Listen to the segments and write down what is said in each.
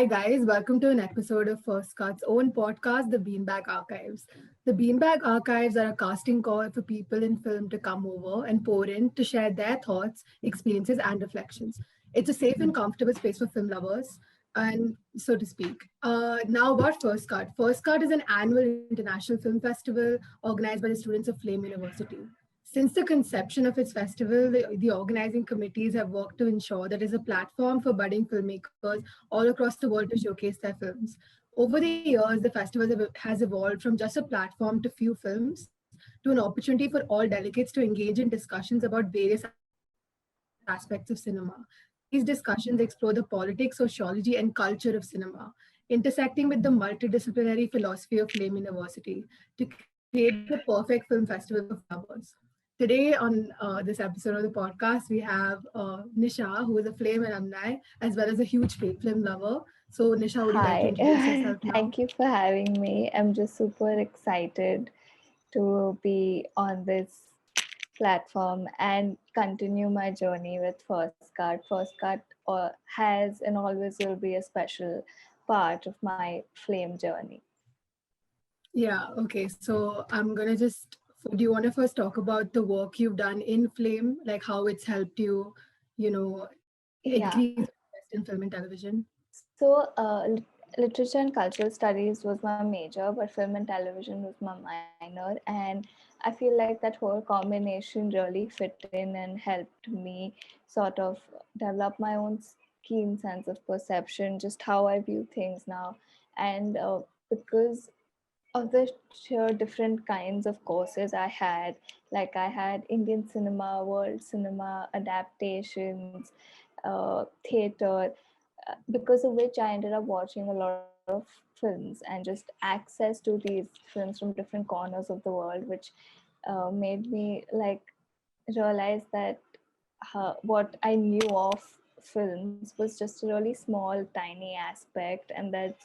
guys, welcome to an episode of First Cut's own podcast, The Beanbag Archives. The Beanbag Archives are a casting call for people in film to come over and pour in to share their thoughts, experiences, and reflections. It's a safe and comfortable space for film lovers, and so to speak. Now, about First Cut. First Cut is an annual international film festival organized by the students of Flame University. Since the conception of its festival, the organizing committees have worked to ensure that it is a platform for budding filmmakers all across the world to showcase their films. Over the years, the festival has evolved from just a platform to few films to an opportunity for all delegates to engage in discussions about various aspects of cinema. These discussions explore the politics, sociology, and culture of cinema, intersecting with the multidisciplinary philosophy of Flame University to create the perfect film festival for film lovers. Today, on this episode of the podcast, we have Nisha, who is a Flame alumni, as well as a huge Flame lover. So, Nisha, would you like to introduce Hi, yourself now? thank you for having me. I'm just super excited to be on this platform and continue my journey with First Cut. First Cut has and always will be a special part of my flame journey. Yeah, okay. So, I'm going to just, do you want to first talk about the work you've done in Flame, like how it's helped you, you know, Yeah, increase interest in film and television? so literature and cultural studies was my major, but film and television was my minor. And I feel like that whole combination really fit in and helped me sort of develop my own keen sense of perception, just how I view things now. And because of the sheer different kinds of courses I had. Like I had Indian cinema, world cinema, adaptations, theater, because of which I ended up watching a lot of films and just access to these films from different corners of the world, which made me like realize that what I knew of films was just a really small, tiny aspect, and that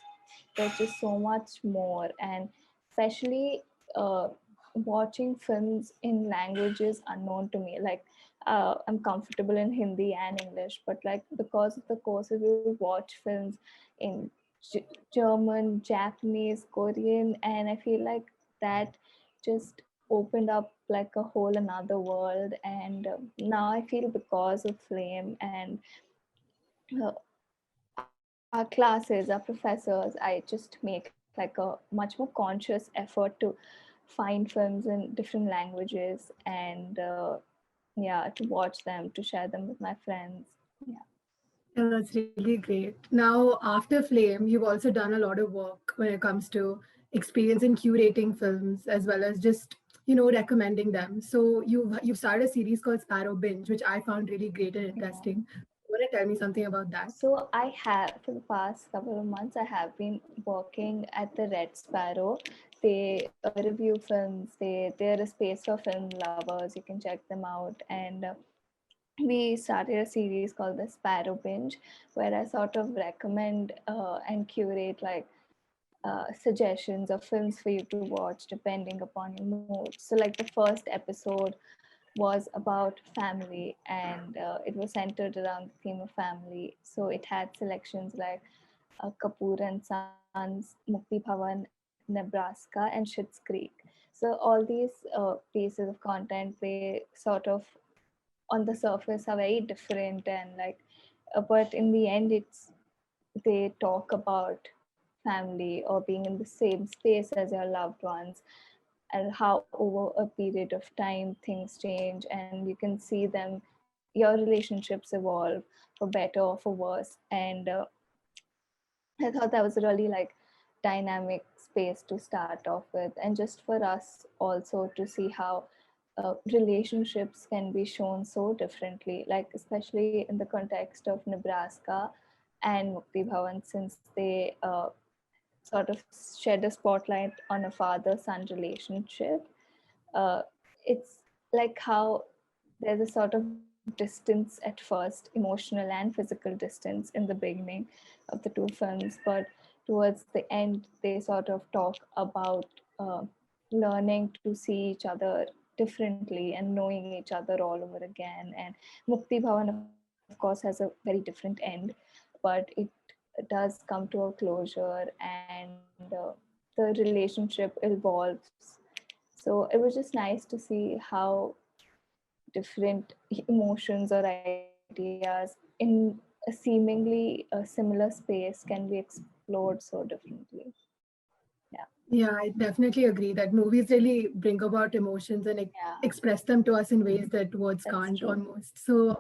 there's just so much more. And especially watching films in languages unknown to me, like I'm comfortable in Hindi and English, but like because of the courses, we watch films in German, Japanese, Korean, and I feel like that just opened up like a whole another world. And now I feel because of Flame and uh, our classes, our professors, I just make like a much more conscious effort to find films in different languages and yeah, to watch them, to share them with my friends. Yeah. Yeah, that's really great. Now, after Flame, you've also done a lot of work when it comes to experience in curating films as well as just recommending them. So you've started a series called Sparrow Binge, which I found really great and Yeah. interesting. You want to tell me something about that? So I have, for the past couple of months, I have been working at the Red Sparrow. They review films. They're a space for film lovers. You can check them out. And we started a series called the Sparrow Binge, where I sort of recommend and curate like suggestions of films for you to watch depending upon your mood. So, like the first episode was about family, and it was centered around the theme of family. So it had selections like Kapoor and Sons, Mukti Bhavan, Nebraska, and Schitt's Creek. So all these pieces of content, they sort of on the surface are very different, and like but in the end it's they talk about family or being in the same space as your loved ones, and how over a period of time things change and you can see them, your relationships evolve for better or for worse. And I thought that was a really like dynamic space to start off with, and just for us also to see how relationships can be shown so differently, like especially in the context of Nebraska and Mukti Bhavan, since they sort of shed a spotlight on a father-son relationship. Uh, it's like how there's a sort of distance at first, emotional and physical distance in the beginning of the two films, but towards the end, they sort of talk about learning to see each other differently and knowing each other all over again. And Mukti Bhavan, of course, has a very different end, but it does come to a closure, and the relationship evolves. So it was just nice to see how different emotions or ideas in a seemingly a similar space can be explored so differently. Yeah. Yeah, I definitely agree that movies really bring about emotions and Yeah, express them to us in ways that words that's can't true. almost. So,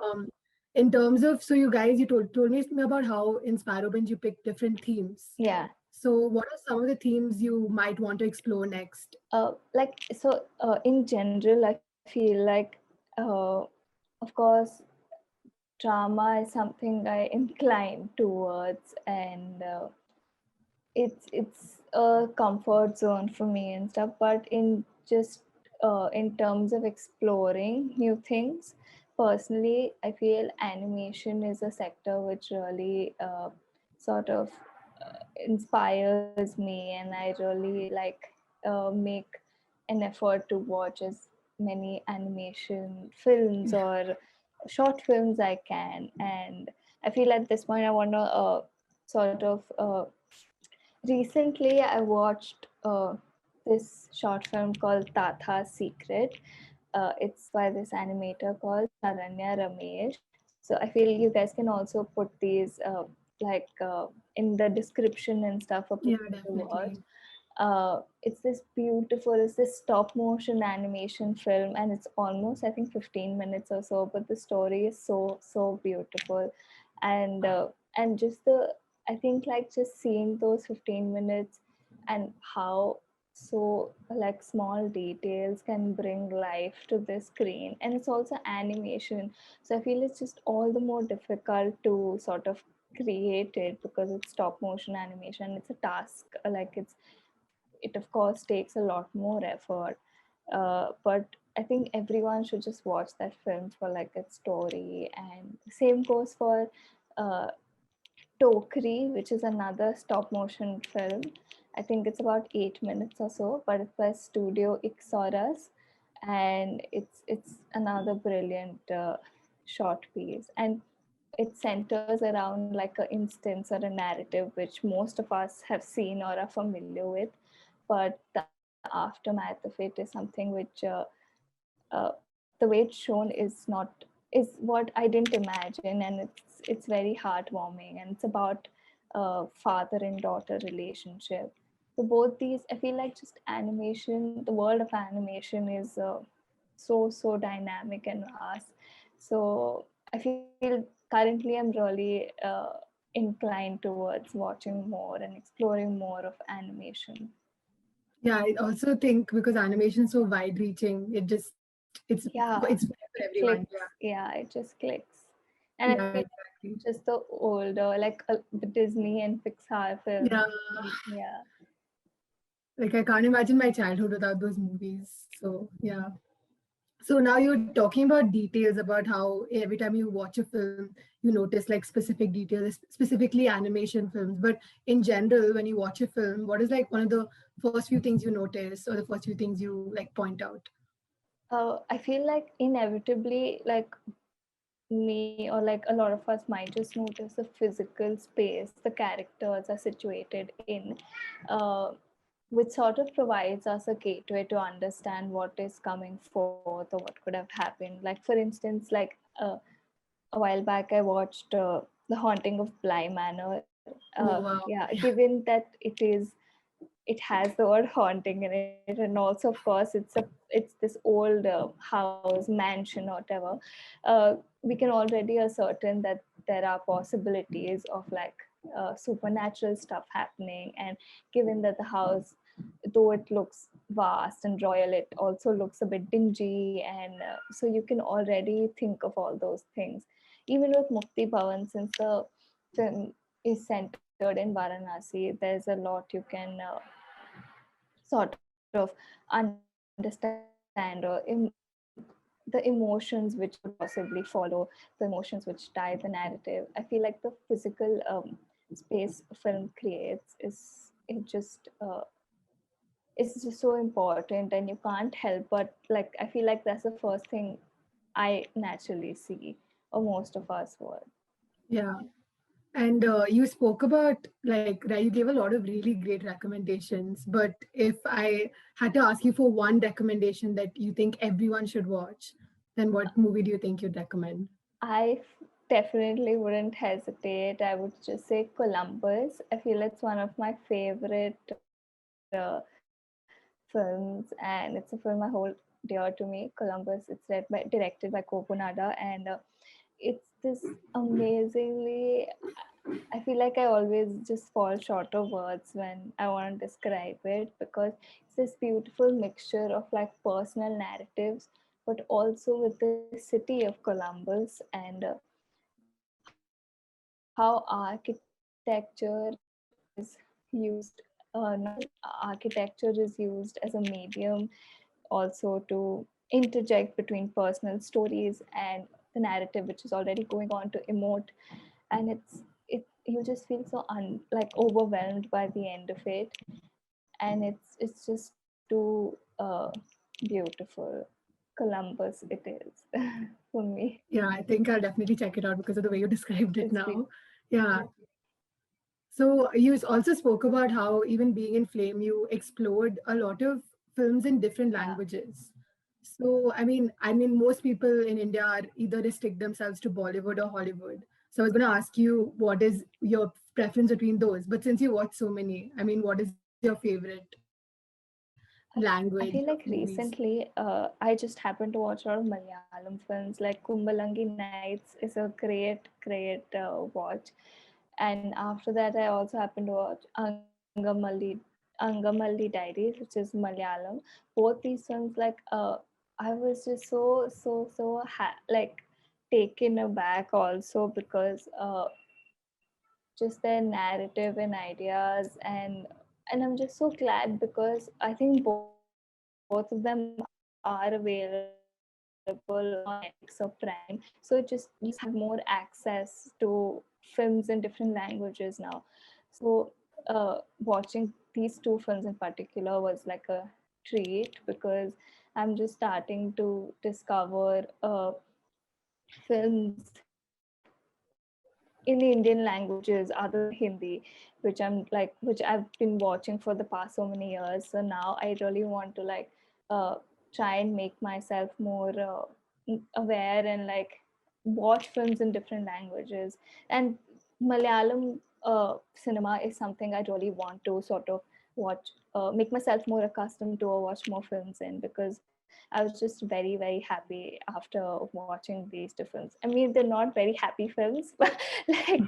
in terms of, so you guys, you told me about how in Sparrowbinge you picked different themes. Yeah. So, what are some of the themes you might want to explore next? Like so in general I feel like uh, of course drama is something I incline towards, and it's a comfort zone for me and stuff. But in just in terms of exploring new things, personally I feel animation is a sector which really sort of inspires me, and I really like make an effort to watch as many animation films or short films I can. And I feel at this point I want to sort of recently I watched this short film called Tatha's Secret. It's by this animator called Sharanya Ramesh. So I feel you guys can also put these like in the description and stuff for Yeah, people to watch. definitely. It's this beautiful, it's this stop motion animation film, and it's almost I think 15 minutes or so, but the story is so beautiful. And and just the, I think like just seeing those 15 minutes and how so like small details can bring life to the screen, and it's also animation, so I feel it's just all the more difficult to sort of create it because it's stop motion animation. It's a task, like it of course takes a lot more effort, but I think everyone should just watch that film for like its story. And same goes for uh, Tokri, which is another stop motion film. I think it's about 8 minutes or so, but it's by Studio Ixoras, and it's another brilliant short piece, and it centers around like an instance or a narrative which most of us have seen or are familiar with, but the aftermath of it is something which the way it's shown is what I didn't imagine, and it's very heartwarming, and it's about father and daughter relationship. So both these, I feel like just animation, the world of animation is so dynamic and vast. So I feel currently I'm really inclined towards watching more and exploring more of animation. Yeah, I also think because animation is so wide reaching, it's Yeah, for it everyone. Yeah. clicks. Yeah, it just clicks. And I Yeah, feel exactly. just the older, like the Disney and Pixar Yeah. films. Yeah. Like I can't imagine my childhood without those movies. So yeah. So now you're talking about details about how every time you watch a film, you notice like specific details, specifically animation films. But in general, when you watch a film, what is like one of the first few things you notice or the first few things you like point out? I feel like inevitably, like me or like a lot of us might just notice the physical space the characters are situated in, uh, which sort of provides us a gateway to understand what is coming forth or what could have happened. Like for instance, like a while back I watched The Haunting of Bly Manor. Oh wow. Yeah, given that it has the word haunting in it, and also of course it's this old house, mansion, or whatever. uh, we can already ascertain that there are possibilities of like supernatural stuff happening. And given that the house, though it looks vast and royal, it also looks a bit dingy, and so you can already think of all those things. Even with Mukti Bhavan, since the film is centered in Varanasi, there's a lot you can sort of understand, or the emotions which could possibly follow, the emotions which tie the narrative. I feel like the physical space film creates is just so important, and you can't help but like, I feel like that's the first thing I naturally see, or most of us would. Yeah. And you spoke about, like, right, you gave a lot of really great recommendations. But if I had to ask you for one recommendation that you think everyone should watch, then what movie do you think you'd recommend? Definitely wouldn't hesitate. I would just say Columbus. I feel it's one of my favorite films, and it's a film I hold dear to me. Columbus. It's directed by Kopunada, and it's this amazingly. I feel like I always just fall short of words when I want to describe it, because it's this beautiful mixture of like personal narratives, but also with the city of Columbus, and how architecture is used, not just architecture is used as a medium also to interject between personal stories and the narrative which is already going on to emote. And you just feel so like overwhelmed by the end of it, and it's just too beautiful. Columbus it is for me. Yeah, I think I'll definitely check it out because of the way you described it It's now. Yeah. So you also spoke about how even being in Flame, you explored a lot of films in different yeah. languages. So I mean, most people in India are either restrict themselves to Bollywood or Hollywood. So I was going to ask you, what is your preference between those? But since you watch so many, I mean, what is your favorite language I of feel like movies? recently, I just happened to watch a lot of Malayalam films. Like Kumbalangi Nights is a great watch, and after that, I also happened to watch Angamalli Diaries, which is Malayalam. Both these films, like, I was just like taken aback also, because just their narrative and ideas, and I'm just so glad, because I think both of them are available on Netflix or Prime, so you just have more access to films in different languages now. So watching these two films in particular was like a treat, because I'm just starting to discover films in Indian languages other than Hindi, which I've been watching for the past so many years. So now I really want to like uh, try and make myself more aware, and like watch films in different languages. And Malayalam cinema is something I really want to sort of watch, make myself more accustomed to, or watch more films in, because I was just very happy after watching these two films. I mean, they're not very happy films, but like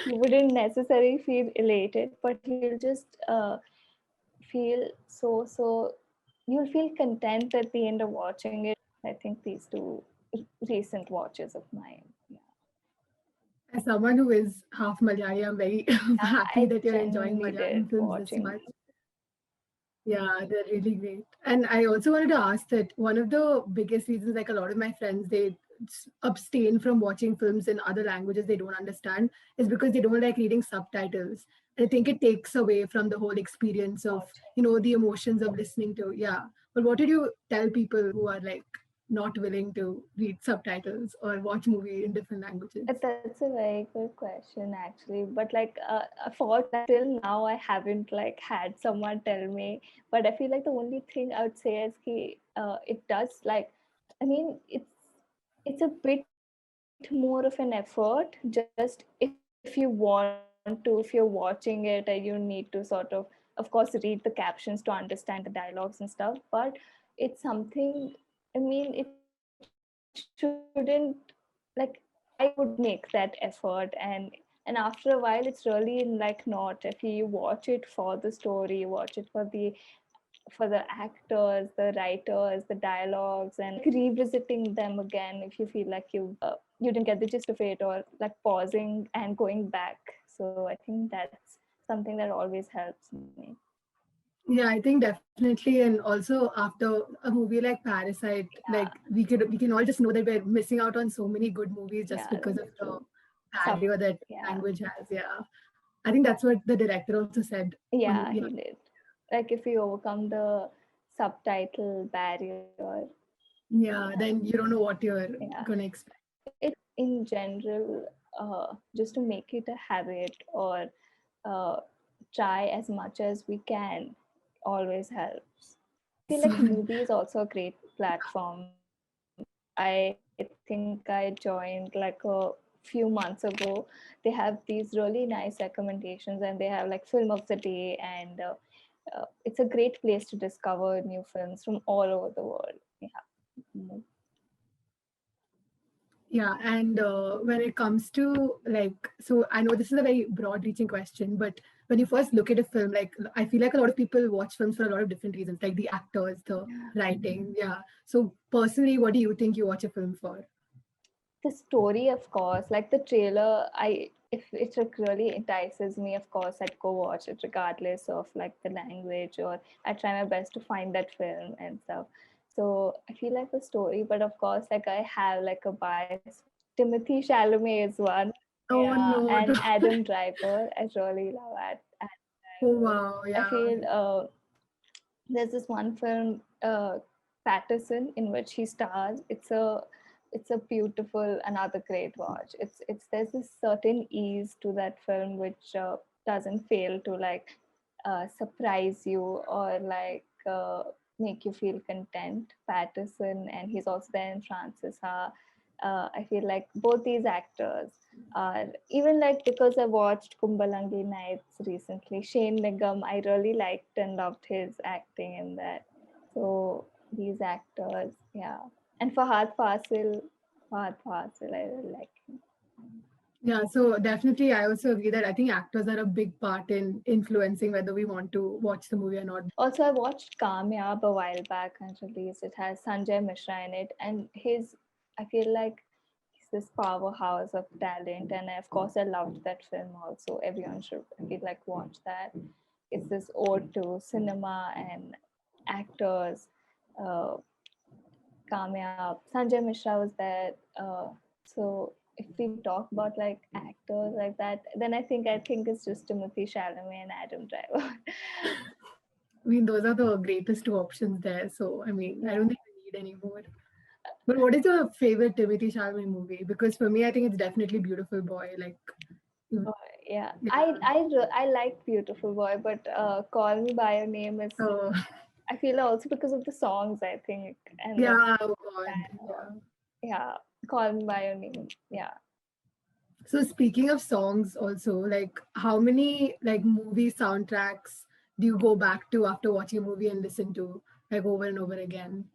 you wouldn't necessarily feel elated, but you'll just feel you'll feel content at the end of watching it. I think these two recent watches of mine. Yeah, As someone who is half Malayali, I'm very yeah, happy I that you're enjoying genuinely Malayalam did films this watching. much. Yeah, they're really great. And I also wanted to ask that one of the biggest reasons, like a lot of my friends, they abstain from watching films in other languages they don't understand is because they don't like reading subtitles. And I think it takes away from the whole experience of, the emotions of listening to. Yeah. But what did you tell people who are like not willing to read subtitles or watch movie in different languages? That's a very good question, actually. But like, unfortunately, till now, I haven't like had someone tell me. But I feel like the only thing I would say is it does like, I mean, it's a bit more of an effort. Just if you want to, if you're watching it, and you need to sort of course, read the captions to understand the dialogues and stuff. But it's something. I mean, it shouldn't like. I would make that effort, and after a while it's really like not. If you watch it for the story, you watch it for the actors, the writers, the dialogues, and like revisiting them again if you feel like you didn't get the gist of it, or like pausing and going back. So I think that's something that always helps me. Yeah, I think definitely, and also after a movie like Parasite, like Yeah, we can all just know that we're missing out on so many good movies just yeah, because of that's the true. barrier that Yeah, language has. Yeah, I think that's what the director also said. On yeah, yeah, he did. Like if you overcome the subtitle barrier, yeah, then you don't know what you're yeah. gonna expect. It in general. just to make it a habit, or uh, try as much as we can, always helps. I feel So like Mubi is also a great platform. I think I joined like a few months ago. They have these really nice recommendations, and they have like film of the day, and it's a great place to discover new films from all over the world. Yeah. Mm. yeah, and when it comes to like, so I know this is a very broad-reaching question, but when you first look at a film, like I feel like a lot of people watch films for a lot of different reasons, like the actors, the writing. Yeah. So personally, what do you think you watch a film for? The story, of course, like the trailer, I if it like really entices me, of course I'd go watch it regardless of like the language, or I try my best to find that film and stuff. So I feel like the story, but of course like I have like a bias. Timothy Chalamet is one. Oh Yeah, no. and Adam Driver. I really love Adam Oh Driver. wow. I Yeah. feel there's this one film, Patterson, in which he stars. It's a beautiful, another great watch. It's There's this certain ease to that film which doesn't fail to like surprise you, or like make you feel content. Patterson, and he's also there in Francis Ha. I feel like both these actors are, even like, because I watched Kumbalangi Nights recently. Shane Nigam, I really liked and loved his acting in that. So these actors, yeah. And Fahad Fasil, I really like him. Yeah, so definitely, I also agree that I think actors are a big part in influencing whether we want to watch the movie or not. Also, I watched Kamyab a while back and released. It has Sanjay Mishra in it, and I feel like he's this powerhouse of talent. And of course, I loved that film also. Everyone should, I feel like, watch that. It's this ode to cinema and actors. Uh, Kamyab, Sanjay Mishra was there. So if we talk about like actors like that, then I think it's just Timothy Chalamet and Adam Driver. I mean, those are the greatest two options there. So, I mean, I Yeah. don't think we need any more. But what is your favorite Timothy Chalamet movie? Because for me, I think it's definitely Beautiful Boy. Like, Oh, yeah, yeah. I like Beautiful Boy, but Call Me by Your Name is, So, I feel also because of the songs, I think, and the yeah, oh God. piano. Yeah. Yeah, Call Me by Your Name. Yeah. So speaking of songs also, like how many like movie soundtracks do you go back to after watching a movie and listen to like over and over again?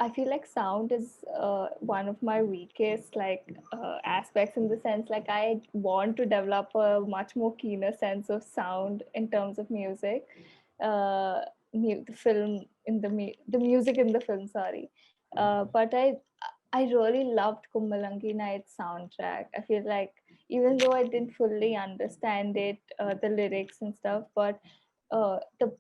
I feel like sound is one of my weakest like aspects, in the sense like I want to develop a much more keener sense of sound in terms of music. Uh, the film in the music in the film, sorry. But I really loved Kumbalangi Night's soundtrack. I feel like even though I didn't fully understand it, the lyrics and stuff, but the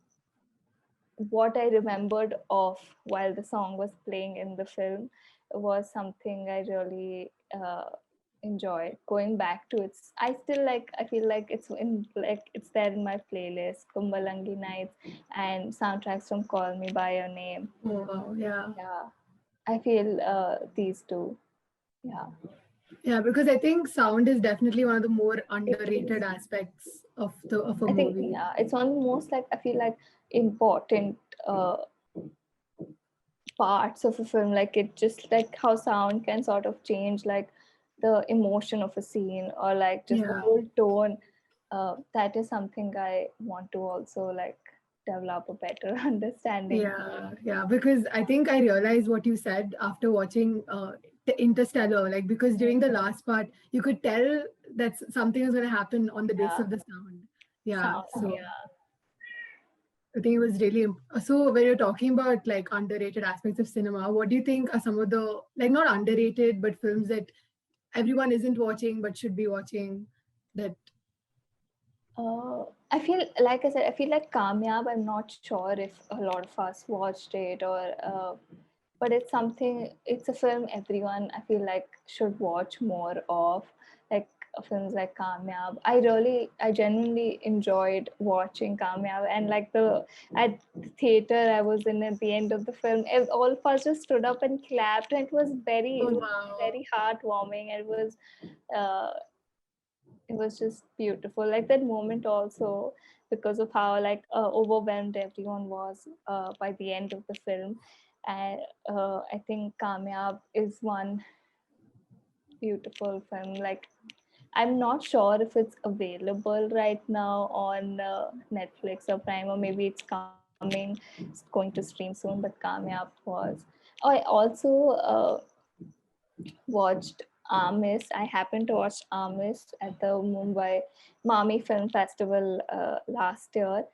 what I remembered of while the song was playing in the film was something I really enjoyed. Going back to its, I still like. I feel like it's there in my playlist. Kumbalangi Nights and soundtracks from Call Me by Your Name. Oh wow, yeah. Yeah, I feel these two. Yeah, Yeah, because I think sound is definitely one of the more it underrated is. aspects of a I think, movie. yeah, it's one of the most like, I feel like, important uh, parts of a film. Like, it just like how sound can sort of change like the emotion of a scene, or like just the Yeah. whole tone. That is something I want to also like develop a better understanding for. Yeah, yeah, because I think I realized what you said after watching the Interstellar, like because during the last part you could tell that something is going to happen on the basis Yeah, of the sound. Yeah, sound. so Yeah. I think it was really so when you're talking about like underrated aspects of cinema, what do you think are some of the like not underrated but films that everyone isn't watching but should be watching that I feel like I said, I feel like Kamyab. I'm not sure if a lot of us watched it, or but it's something. It's a film everyone, I feel like, should watch more of. Like films like Kamyab. I genuinely enjoyed watching Kamyab, and like at the theater I was in at the end of the film, all of us just stood up and clapped, and Oh, it was wow. very heartwarming. Uh, it was just beautiful. Like that moment also, because of how like overwhelmed everyone was by the end of the film. And I think Kamyab is one beautiful film. Like I'm not sure if it's available right now on Netflix or Prime, or maybe it's coming. It's going to stream soon. But Kamyab was. Oh, I also watched Amis. I happened to watch Amis at the Mumbai Mami Film Festival last year,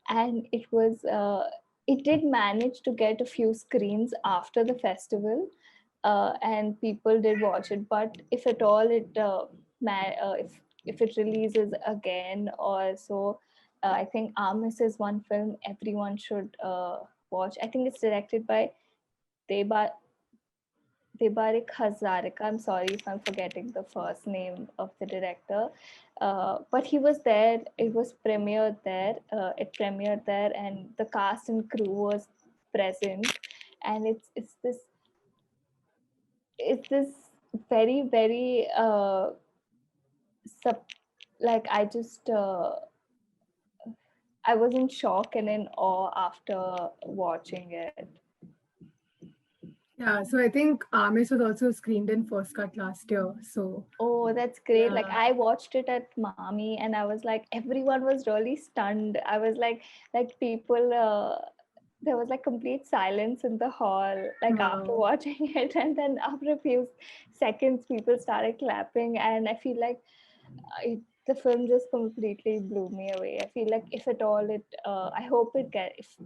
and it did manage to get a few screens after the festival, and people did watch it. But if at all if it releases again or so, I think Amis is one film everyone should watch. I think it's directed by Deba Debarik Hazarika. I'm sorry if I'm forgetting the first name of the director, but he was there. It was premiered there. It premiered there, and the cast and crew was present. And it's this very very sub like I was in shock and in awe after watching it. Yeah, so I think Amis was also screened in First Cut last year. So Oh, that's great. Like yeah, I watched it at Mami and I was like, everyone was really stunned. I was like people, there was like complete silence in the hall, like after wow. watching it. And then after a few seconds, people started clapping. And I feel like the film just completely blew me away. I feel like if at all I hope if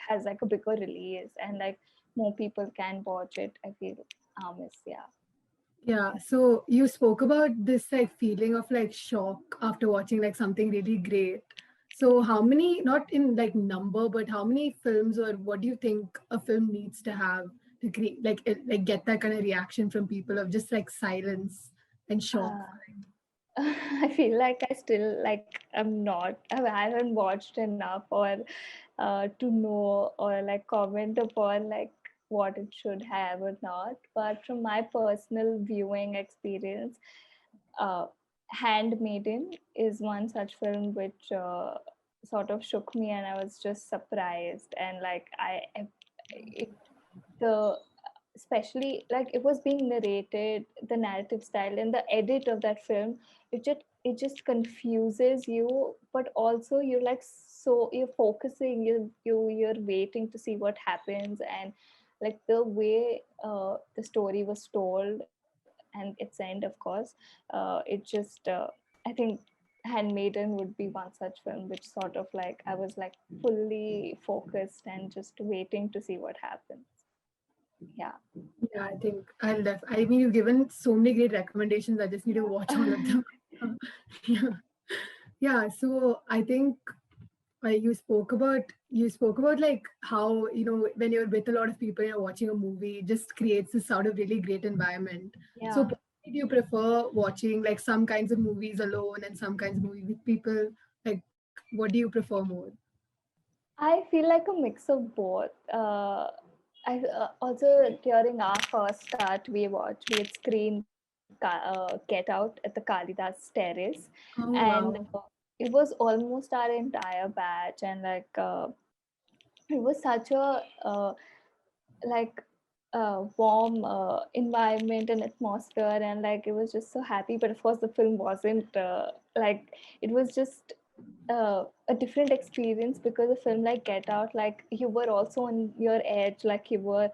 has like a bigger release and like more people can watch it. I feel, yeah. Yeah, so you spoke about this like feeling of like shock after watching like something really great. So how many, not in like number, but how many films or what do you think a film needs to have to create like get that kind of reaction from people of just like silence and shock? Uh, I feel like I still like I haven't watched enough or to know or like comment upon like what it should have or not. But from my personal viewing experience, uh, Handmaiden is one such film which sort of shook me, and I was just surprised. And like it, the especially like it was being narrated, the narrative style and the edit of that film, it just confuses you, but also you're like, so you're focusing, you're waiting to see what happens. And like the way the story was told and its end, of course, it just I think Handmaiden would be one such film which sort of like I was like fully focused and just waiting to see what happens. Yeah. Yeah, I think I mean, you've given so many great recommendations. I just need to watch all of them. Yeah. Yeah. So I think you spoke about like how when you're with a lot of people, you're watching a movie, it just creates this sort of really great environment. So Yeah. personally, do you prefer watching like some kinds of movies alone and some kinds of movies with people? Like, what do you prefer more? I feel like a mix of both. I also during our first start, we had screened Get Out at the Kalidas Terrace, Oh and wow. it was almost our entire batch, and like it was such a like warm environment and atmosphere, and like it was just so happy. But of course the film wasn't like it was just a different experience, because a film like Get Out, like you were also on your edge, like you were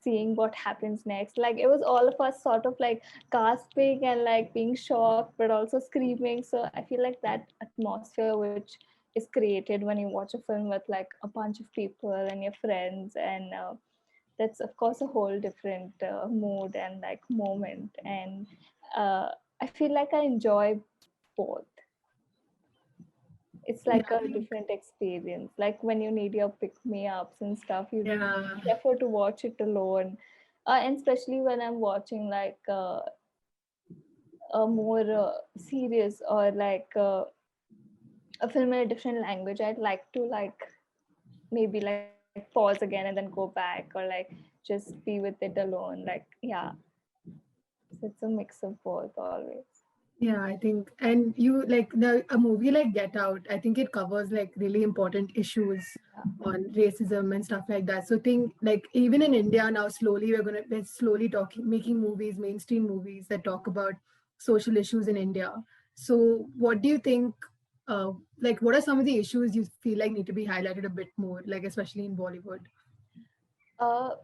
seeing what happens next. Like it was all of us sort of like gasping and like being shocked but also screaming. So I feel like that atmosphere which is created when you watch a film with like a bunch of people and your friends, and that's of course a whole different mood and like moment. And I feel like I enjoy both. It's Yeah, like I a think different experience. Like when you need your pick me ups and stuff, you yeah. prefer to watch it alone. And especially when I'm watching like a more serious or like a film in a different language, I'd like to like maybe like pause again and then go back, or like just be with it alone. Like, yeah, so it's a mix of both always. Yeah, I think, and you like the a movie like Get Out, I think it covers like really important issues Yeah. on racism and stuff like that. So think like even in India now, slowly we're slowly talking making movies, mainstream movies that talk about social issues in India. So what do you think? Like, what are some of the issues you feel like need to be highlighted a bit more, like especially in Bollywood? Uh,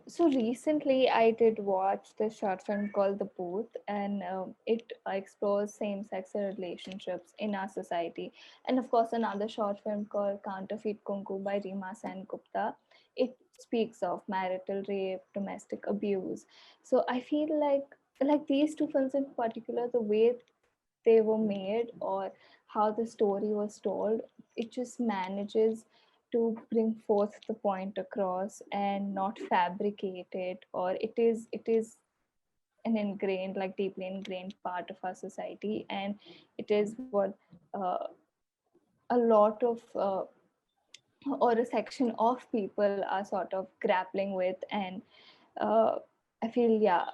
so recently, I did watch this short film called The Booth, and it explores same-sex relationships in our society. And of course, another short film called Counterfeit Kunku by Rima Sen Gupta. It speaks of marital rape, domestic abuse. So I feel like these two films in particular, the way they were made or how the story was told, it just manages to bring forth the point across and not fabricate it, or it is an ingrained, like deeply ingrained part of our society, and it is what a lot of or a section of people are sort of grappling with. And uh, I feel, yeah,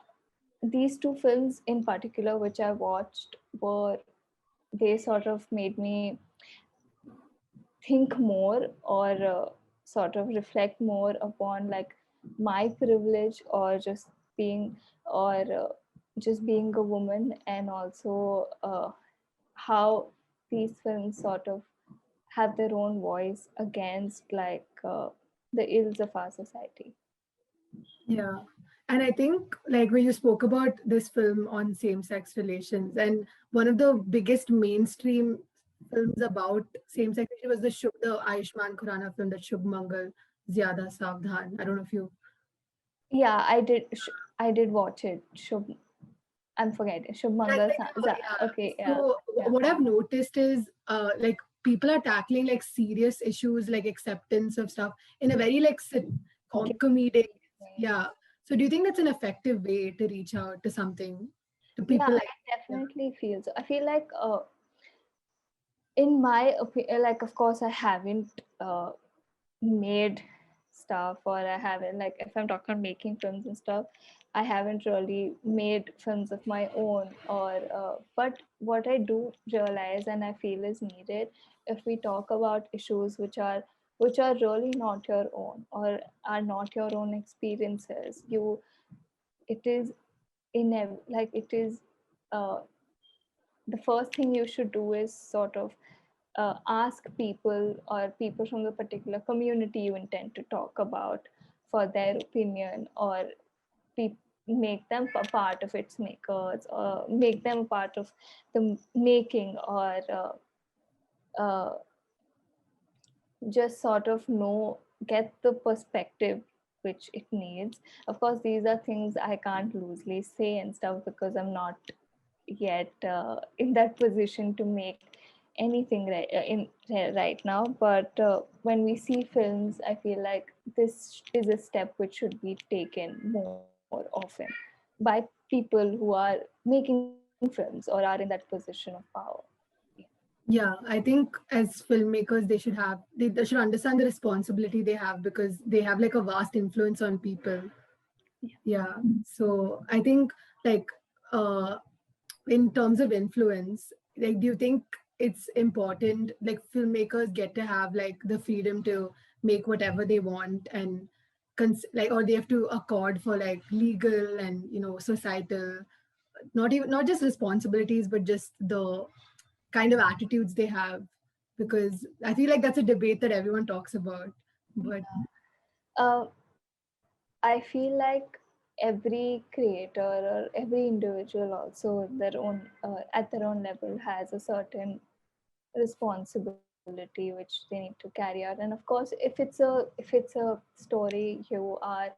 these two films in particular which I watched were, they sort of made me think more, or sort of reflect more upon like my privilege, or being or just being a woman, and also how these films sort of have their own voice against like the ills of our society. Yeah. And I think, like, when you spoke about this film on same sex relations, and one of the biggest mainstream films about same sex relations was the Ayushmann Khurrana film, that Shubh Mangal, Zyada Savdhan. I don't know if you. Yeah, I did watch it. I'm forgetting. Shubh That's Mangal. like, yeah. Okay, yeah, So, yeah. what I've noticed is, like, people are tackling like serious issues like acceptance of stuff in a very like comedic. Yeah. So, do you think that's an effective way to reach out to something to Yeah, people like? I Yeah. definitely feel so. I feel like, in my opinion, like, of course, I haven't made stuff, or I haven't, like, if I'm talking about making films and stuff, I haven't really made films of my own, or but what I do realize and I feel is needed, if we talk about issues which are really not your own, or are not your own experiences, it is like it is uh, the first thing you should do is sort of ask people, or people from the particular community you intend to talk about, for their opinion, or make them a part of its makers, or make them a part of the making, or uh, just sort of get the perspective which it needs. Of course, these are things I can't loosely say and stuff, because I'm not yet in that position to make anything right now. But when we see films, I feel like this is a step which should be taken more often by people who are making films or are in that position of power. Yeah, I think as filmmakers, they should understand the responsibility they have because they have like a vast influence on people. Yeah. Yeah. So I think like uh in terms of influence, like do you think it's important like filmmakers get to have like the freedom to make whatever they want and like or they have to accord for like legal and societal not just responsibilities but just the kind of attitudes they have because I feel like that's a debate that everyone talks about but uh, I feel like every creator or every individual also at their own level has a certain responsibility which they need to carry out. And of course, if it's a story you are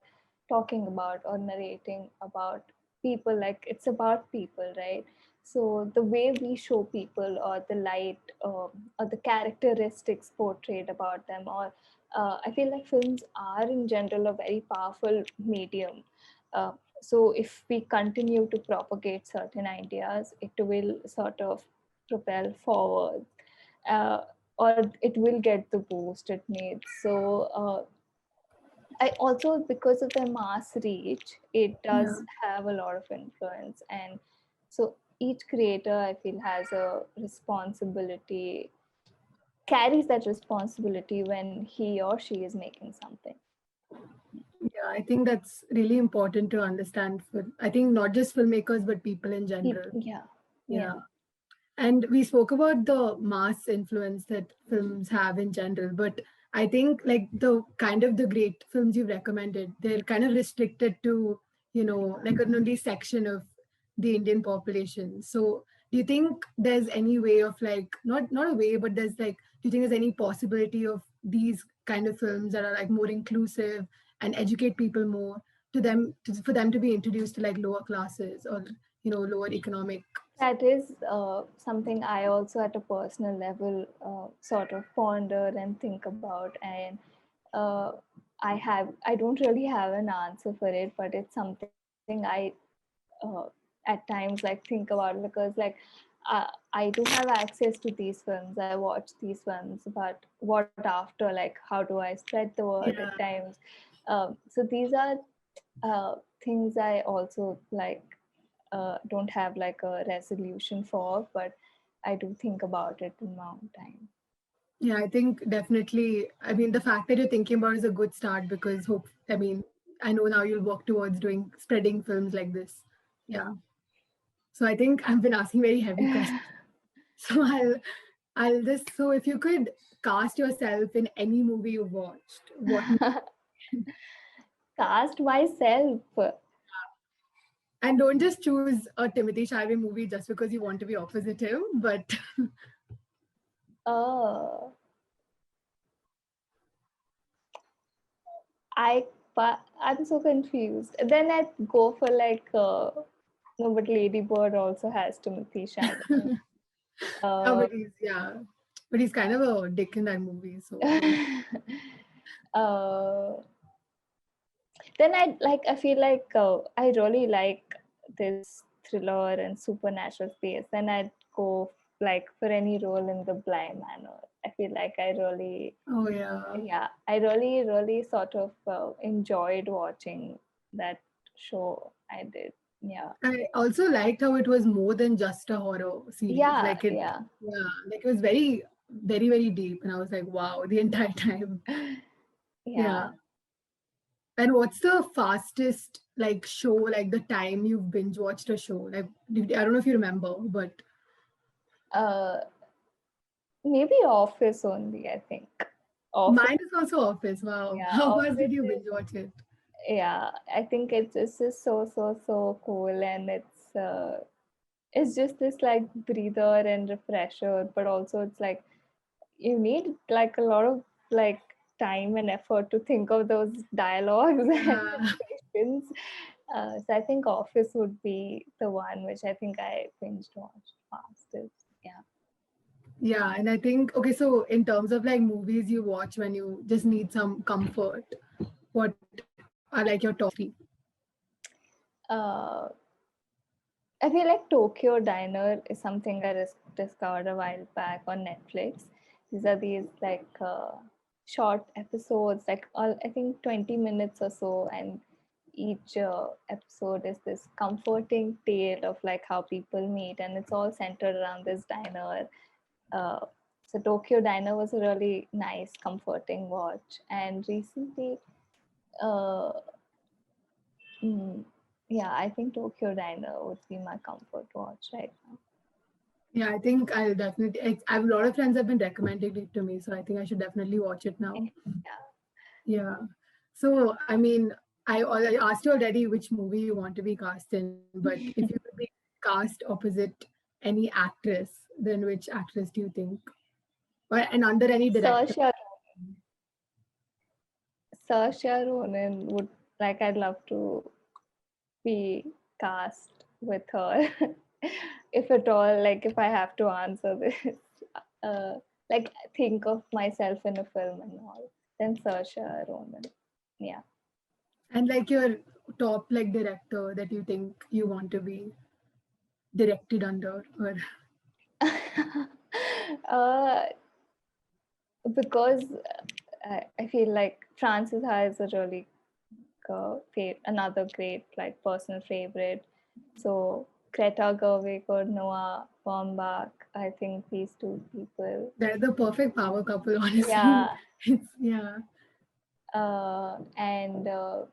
talking about or narrating about people, like it's about people, right? So the way we show people, or the light, or the characteristics portrayed about them, or I feel like films are in general a very powerful medium, So if we continue to propagate certain ideas, it will sort of propel forward, uh, or it will get the boost it needs. So I also, because of the mass reach, it Yeah. does have a lot of influence. And so each creator, I feel, has a responsibility, carries that responsibility when he or she is making something. Yeah, I think that's really important to understand for, I think, not just filmmakers, but people in general. Yeah, Yeah. yeah. And we spoke about the mass influence that films have in general, but I think like the kind of the great films you've recommended, they're kind of restricted to, like an only section of the Indian population. So do you think there's any way of like not a way, but there's like, do you think there's any possibility of these kind of films that are like more inclusive and educate people more for them to be introduced to like lower classes or lower economic. That is something I also, at a personal level, sort of ponder and think about. And uh, I don't really have an answer for it, but it's something uh, at times like think about, because like I do have access to these films. I watch these films, but what after? Like, how do I spread the word at Yeah. times? So these are things I also like don't have like a resolution for, but I do think about it in my own time. Yeah, I think definitely. I mean, the fact that you're thinking about it is a good start because I mean, I know now you'll work towards doing spreading films like this. Yeah. So I think I've been asking very heavy questions. So I'll just so if you could cast yourself in any movie you've watched, what Cast myself. and don't just choose a Timothy Chalamet movie just because you want to be opposite him, but Uh, I I'm so confused. Then I go for like no, but Lady Bird also has Timothy Chalamet. yeah, Uh, but he's kind of a dick in that movie. So I don't. uh, then I feel like I really like this thriller and supernatural space. Then I'd go like for any role in The Blind Manor. I feel like I really, Oh yeah. yeah, I really sort of enjoyed watching that show. I did. Yeah, I also liked how it was more than just a horror series. yeah, Like it, yeah. yeah, like it was very, very, very deep. And I was like, wow, the entire time. Yeah. Yeah. And what's the fastest like show, like the time you've binge watched a show? Like, I don't know if you remember, but uh Maybe Office only, I think. Office. mine is also Office. Wow. Yeah, How fast did Office you is, binge watch it? yeah, I think it's just so cool. And it's just this like breather and refresher, but also it's like you need like a lot of like time and effort to think of those dialogues and Yeah. situations. So I think Office would be the one which I think I binge watched fastest. Yeah. Yeah. And I think, okay, so in terms of like movies you watch when you just need some comfort, what are like your top three? uh, I feel like Tokyo Diner is something I discovered a while back on Netflix. These are these like short episodes, like all I think 20 minutes or so, and each episode is this comforting tale of like how people meet, and it's all centered around this diner. Uh, so Tokyo Diner was a really nice, comforting watch, and recently. Uh, mm, yeah, I think Tokyo Diner would be my comfort watch right now. Yeah, I think I'll definitely. I have a lot of friends have been recommending it to me, so I think I should definitely watch it now. Yeah. Yeah. So, I mean, I asked you already which movie you want to be cast in, but if you could be cast opposite any actress, then which actress do you think? Or, and under any director? Saoirse, Saoirse Ronan would like. I'd love to be cast with her, if at all. Like if I have to answer this, uh, like think of myself in a film and all. Then Saoirse Ronan. Yeah. And like your top like director that you think you want to be directed under? Or uh, because I feel like Francis has a really another great like personal favorite. So Greta Gerwig or Noah Baumbach, I think these two people. they're the perfect power couple, honestly. Yeah, Yeah. and I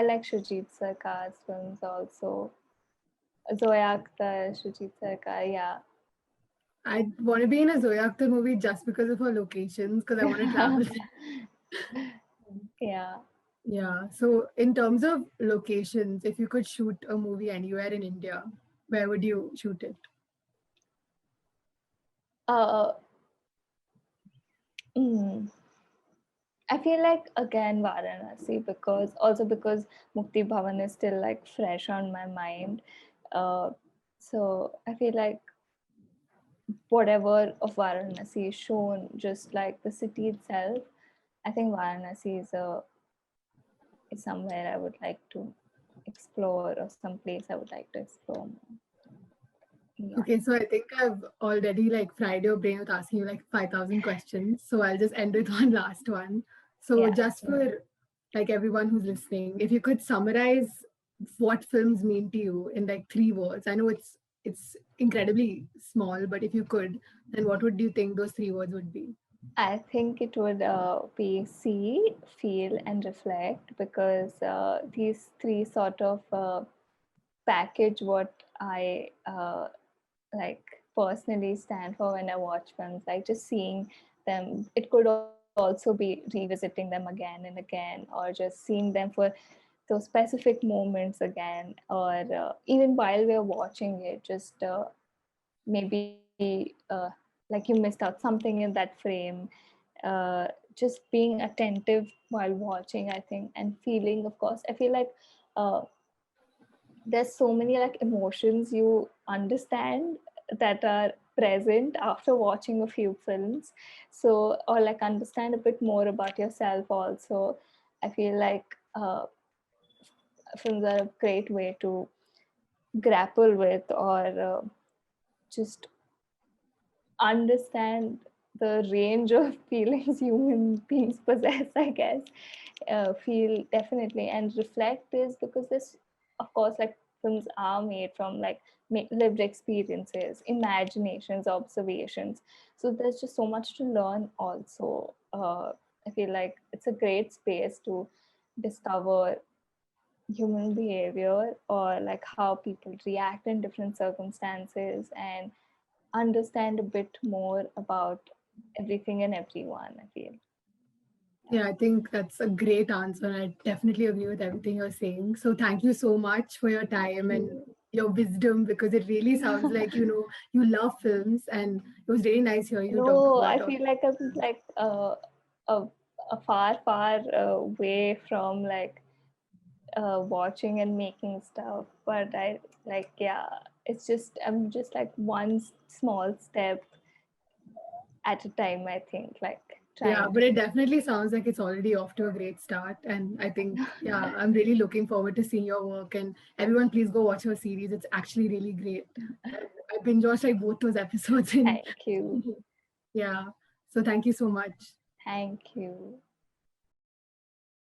like Shujit Sarkar's films also. Zoya Akhtar, Shujit Sarkar, yeah. I want to be in a Zoya Akhtar movie just because of her locations, because I want to travel. Yeah. Yeah. So, in terms of locations, if you could shoot a movie anywhere in India, where would you shoot it? Uh, mm, I feel like again Varanasi because Mukti Bhavan is still like fresh on my mind. Uh, so I feel like whatever of Varanasi is shown, just like the city itself, I think Varanasi is somewhere I would like to explore or some place I would like to explore more. Yeah. Okay, so I think I've already like fried your brain with asking you like 5,000 questions. So I'll just end with one last one. So Yeah. just for like everyone who's listening, if you could summarize what films mean to you in like 3 words. I know it's incredibly small, but if you could, then what would you think those 3 words would be? I think it would be see, feel, and reflect because these three sort of package what I like personally stand for when I watch films. Like just seeing them, it could also be revisiting them again and again, or just seeing them for those specific moments again, or even while we're watching it, just maybe like you missed out something in that frame. Just being attentive while watching, I think, and feeling, of course. I feel like uh, there's so many like emotions you understand that are present after watching a few films, so or like understand a bit more about yourself also. I feel like films are a great way to grapple with or just understand the range of feelings human beings possess, I guess. Feel definitely and reflect is because this, of course, like films are made from like lived experiences, imaginations, observations. So there's just so much to learn also. I feel like it's a great space to discover human behavior or like how people react in different circumstances and understand a bit more about everything and everyone, I feel. Yeah, I think that's a great answer. I definitely agree with everything you're saying. So thank you so much for your time and your wisdom, because it really sounds like you love films, and it was really nice hearing you talk No, I about all. feel like I'm like a, a far, far way from like watching and making stuff. But I like, yeah, I'm just like one small step at a time, I think, like Yeah, trying but to. it definitely sounds like it's already off to a great start. And I think, yeah, I'm really looking forward to seeing your work. And everyone, please go watch your series. It's actually really great. I binge watched like both those episodes in. Thank you. Yeah. So thank you so much. Thank you.